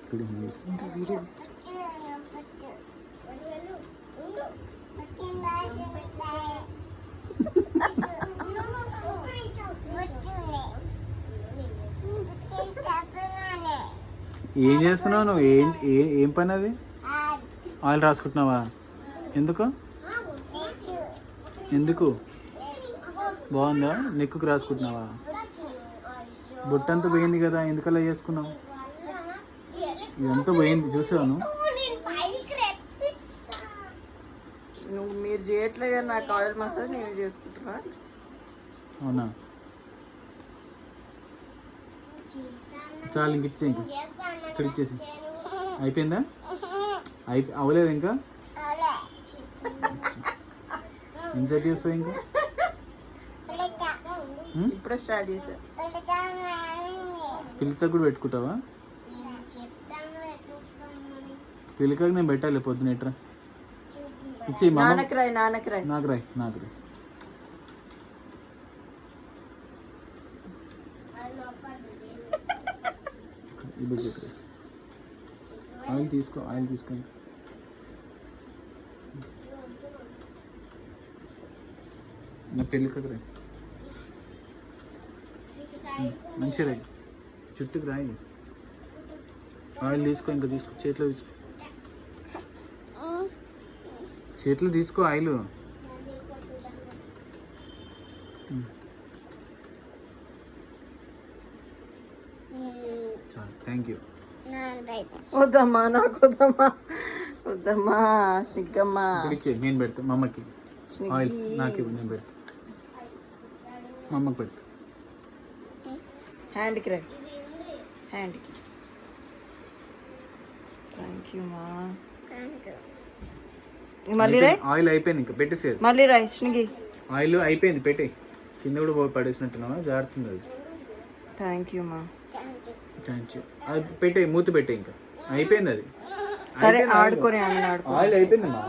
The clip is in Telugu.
ఇక్కడ వీడియో ఏం చేస్తున్నావు నువ్వు? ఏం పని అది? ఆయిల్ రాసుకుంటున్నావా? ఎందుకు ఎందుకు బాగుందా? నెక్కుకు రాసుకుంటున్నావా? బొట్టంతా పోయింది కదా, ఎందుకలా చేసుకున్నావు? ఇదంతా పోయింది చూసాను. నువ్వు మీరు చేయట్లేదు కదా, నాకు ఆయిల్ మసాజ్ నేను చేసుకుంటున్నా. అవునా? చాలు, ఇంక ఇచ్చే, ఇంకా ఇక్కడ ఇచ్చేసి. అయిపోయిందా? అవ్వలేదు ఇంకా? ఎంతసేపు చేస్తావు ఇంకా? ఇప్పుడే స్టార్ట్ చేసా. పిల్లకి కూడా పెట్టుకుంటావా? పిల్లకి నేను పెట్టాలి పొద్దున. ఎట్రా ఇచ్చి నాన్నకి రాయి. నాకు రాయి. ఆయిల్ తీసుకో. నా పెళ్ళికి రాయి, మంచిగా రాయి, చుట్టుకు రాయి. ఆయిల్ తీసుకో, ఇంకా తీసుకో, చేతిలో తీసుకో ఆయిల్. చాలు, థ్యాంక్ యూ. వద్దమ్మా, నాకు వద్దమ్మా సిగ్గమ్మా. ఇచ్చే, నేను పెడతా మా అమ్మకి. ఆయిల్ నాకు నేను పెడతా, మా అమ్మకి పెడతా. హ్యాండ్కి రా, హ్యాండ్కి. థ్యాంక్ యూ మా. మళ్ళీ రాయ్. ఆయిల్ అయిపోయింది, ఇంకా పెట్టేసేది. మళ్ళీ రాయ్ స్నిగి. ఆయిల్ అయిపోయింది, పెట్టే. కింద కూడా పోయి పడేసినట్టున్నావా? జారుతుంది అది. థ్యాంక్ యూ మా. Thank you. అది పెట్టే, మూత పెట్టే, ఇంకా అయిపోయింది అది. సరే ఆడుకొని అన్నాడు. ఆయిల్ అయిపోయిందమ్మా.